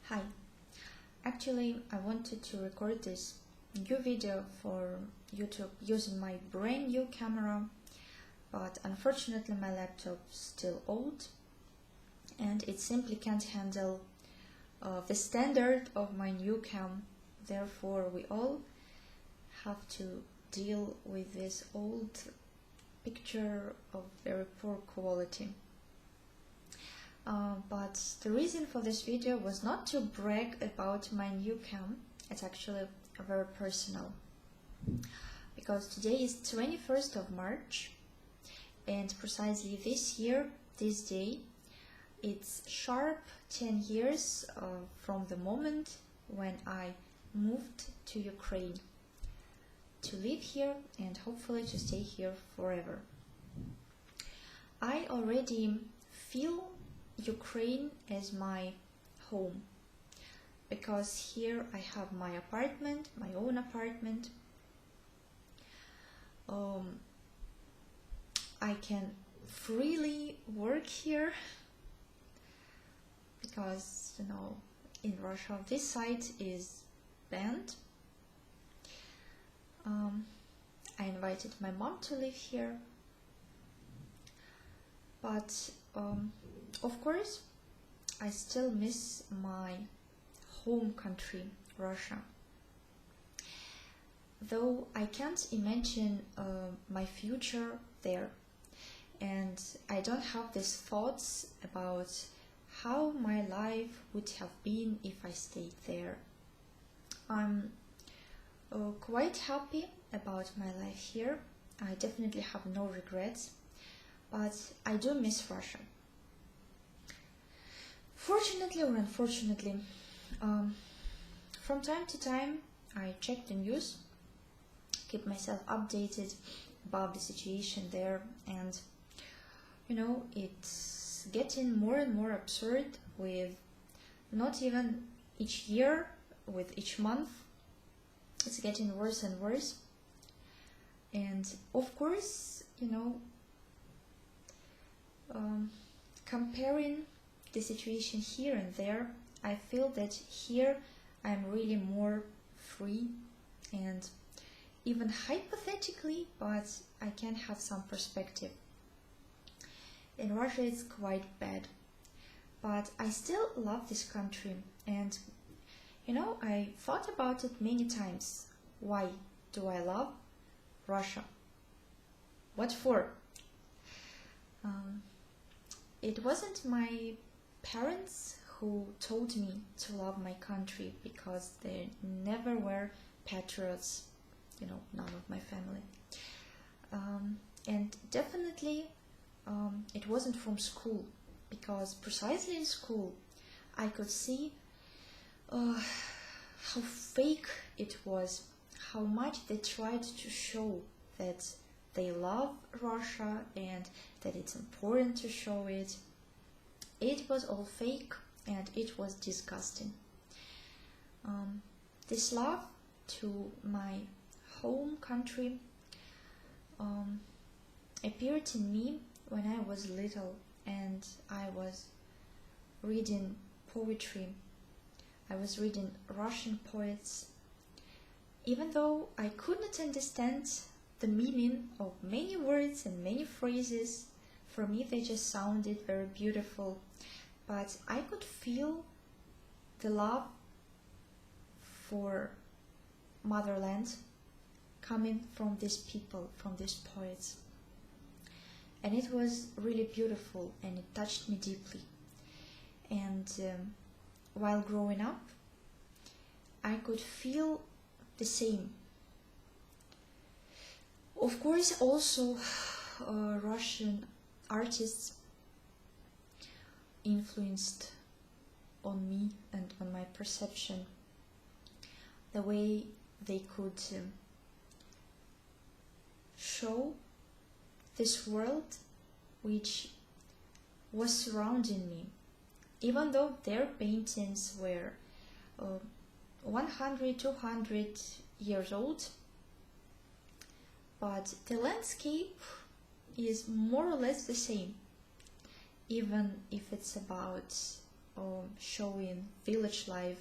Hi, actually I wanted to record this new video for YouTube using my brand new camera, but unfortunately my laptop's still old and it simply can't handle the standard of my new cam. Therefore we all have to deal with this old picture of very poor quality. But the reason for this video was not to brag about my new cam. It's actually very personal, because today is 21st of March and precisely this year, this day, it's sharp 10 years from the moment when I moved to Ukraine to live here and hopefully to stay here forever. I already feel Ukraine as my home, because here I have my apartment, my own apartment. I can freely work here because, in Russia this site is banned. I invited my mom to live here, but of course I still miss my home country, Russia. Though I can't imagine my future there, and I don't have these thoughts about how my life would have been if I stayed there. I'm quite happy about my life here. I definitely have no regrets, but I do miss Russia. Fortunately or unfortunately, from time to time I check the news, keep myself updated about the situation there, and it's getting more and more absurd with not even each year, with each month. It's getting worse and worse. And of course, comparing the situation here and there, I feel that here I'm really more free, and even hypothetically, but I can have some perspective. In Russia it's quite bad, but I still love this country, and I thought about it many times. Why do I love Russia? What for? It wasn't my parents who told me to love my country, because they never were patriots, none of my family. And definitely it wasn't from school, because precisely in school I could see how fake it was, how much they tried to show that they love Russia and that it's important to show it. It was all fake and it was disgusting. This love to my home country appeared in me when I was little and I was reading poetry. I was reading Russian poets. Even though I could not understand the meaning of many words and many phrases, for me they just sounded very beautiful, but I could feel the love for motherland coming from these people, from these poets. And it was really beautiful and it touched me deeply. And while growing up, I could feel the same. Of course, also Russian artists influenced on me and on my perception, the way they could show this world which was surrounding me, even though their paintings were 100, 200 years old, but the landscape is more or less the same, even if it's about showing village life,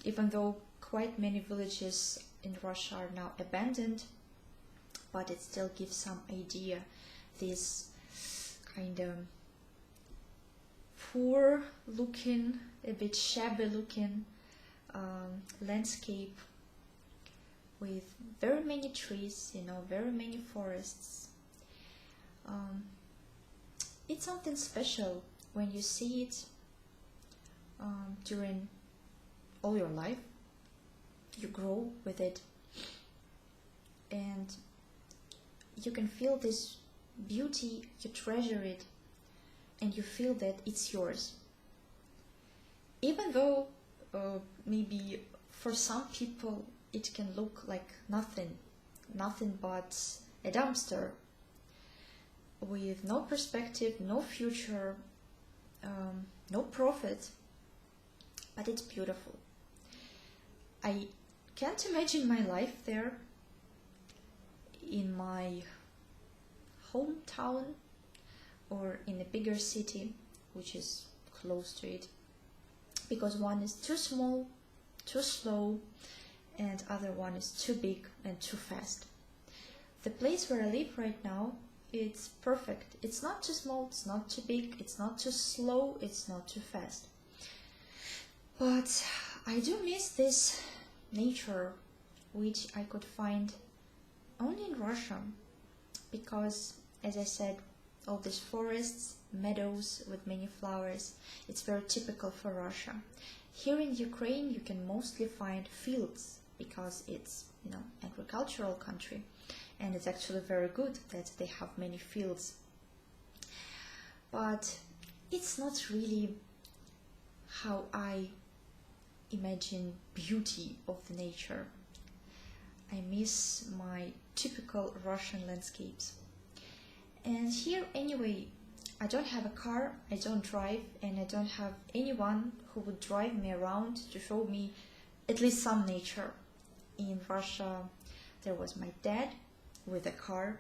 even though quite many villages in Russia are now abandoned, but it still gives some idea. This kind of poor looking, a bit shabby looking landscape with very many trees, very many forests. It's something special when you see it during all your life. You grow with it, and you can feel this beauty, you treasure it, and you feel that it's yours. Even though maybe for some people it can look like nothing but a dumpster with no perspective, no future, no profit, but it's beautiful. I can't imagine my life there in my hometown or in a bigger city which is close to it, because one is too small, too slow, and other one is too big and too fast. The place where I live right now, it's perfect. It's not too small, it's not too big, it's not too slow, it's not too fast. But I do miss this nature, which I could find only in Russia, because, as I said, all these forests, meadows with many flowers, it's very typical for Russia. Here in Ukraine you can mostly find fields, because it's, agricultural country, and it's actually very good that they have many fields. But it's not really how I imagine beauty of the nature. I miss my typical Russian landscapes. And here, anyway, I don't have a car, I don't drive, and I don't have anyone who would drive me around to show me at least some nature. In Russia, there was my dad with a car,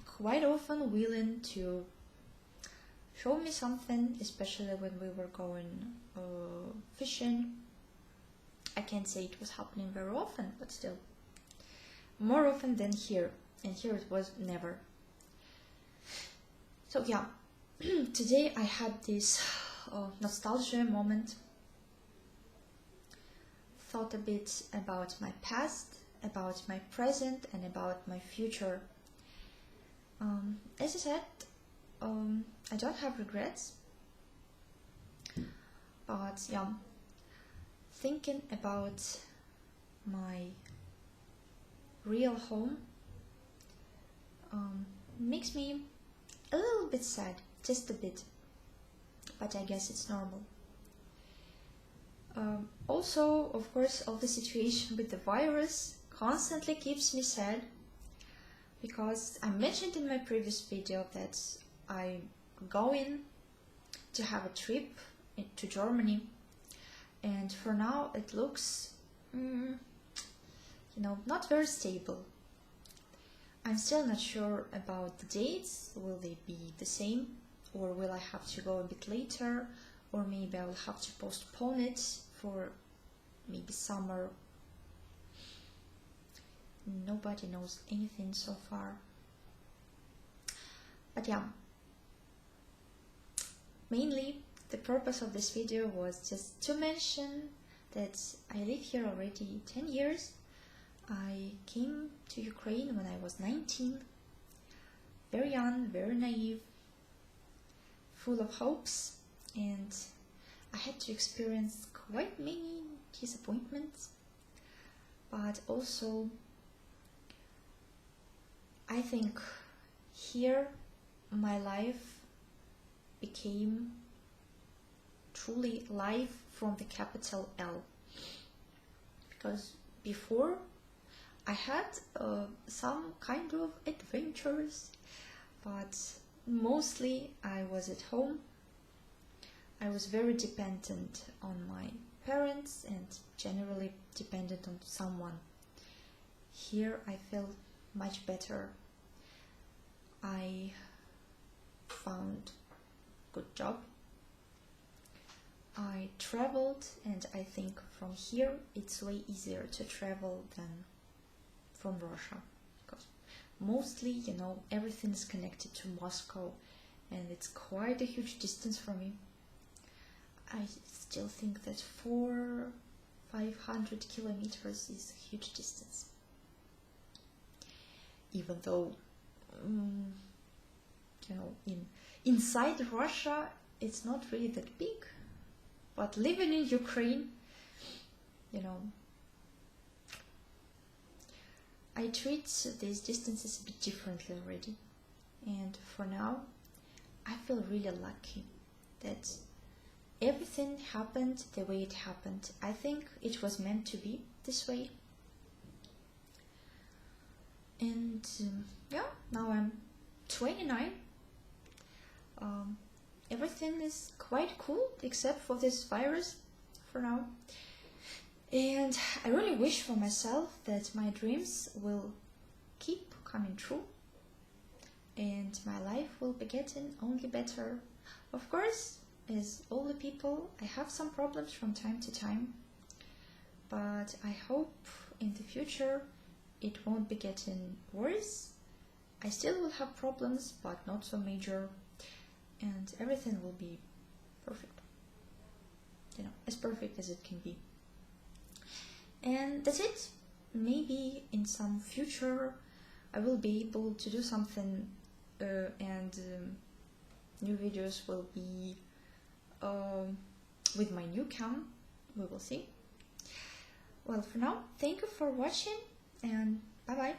quite often willing to show me something, especially when we were going fishing. I can't say it was happening very often, but still, more often than here, and here it was never. So yeah, today I had this nostalgia moment, thought a bit about my past, about my present, and about my future. As I said, I don't have regrets, but yeah, thinking about my real home makes me a little bit sad, just a bit, but I guess it's normal. Also, of course, all the situation with the virus constantly keeps me sad, because I mentioned in my previous video that I'm going to have a trip to Germany, and for now it looks, not very stable. I'm still not sure about the dates. Will they be the same, or will I have to go a bit later, or maybe I will have to postpone it for maybe summer. Nobody knows anything so far. But yeah, mainly the purpose of this video was just to mention that I live here already 10 years. I came to Ukraine when I was 19, very young, very naive, full of hopes, and I had to experience quite many disappointments, but also I think here my life became truly life from the capital L, because before I had some kind of adventures, but mostly I was at home. I was very dependent on my parents and generally dependent on someone. Here I felt much better. I found good job. I traveled, and I think from here it's way easier to travel than from Russia, because mostly, you know, everything is connected to Moscow, and it's quite a huge distance for me. I still think that 500 kilometers is a huge distance, even though you know, inside Russia it's not really that big. But living in Ukraine, you know, I treat these distances a bit differently already. And for now, I feel really lucky that everything happened the way it happened. I think it was meant to be this way. And yeah, now I'm 29. Everything is quite cool except for this virus for now. And I really wish for myself that my dreams will keep coming true and my life will be getting only better. Of course, as all the people, I have some problems from time to time, but I hope in the future it won't be getting worse. I still will have problems, but not so major. And everything will be perfect, you know, as perfect as it can be. And that's it. Maybe in some future I will be able to do something and new videos will be with my new cam. We will see. Well, for now, thank you for watching and bye bye.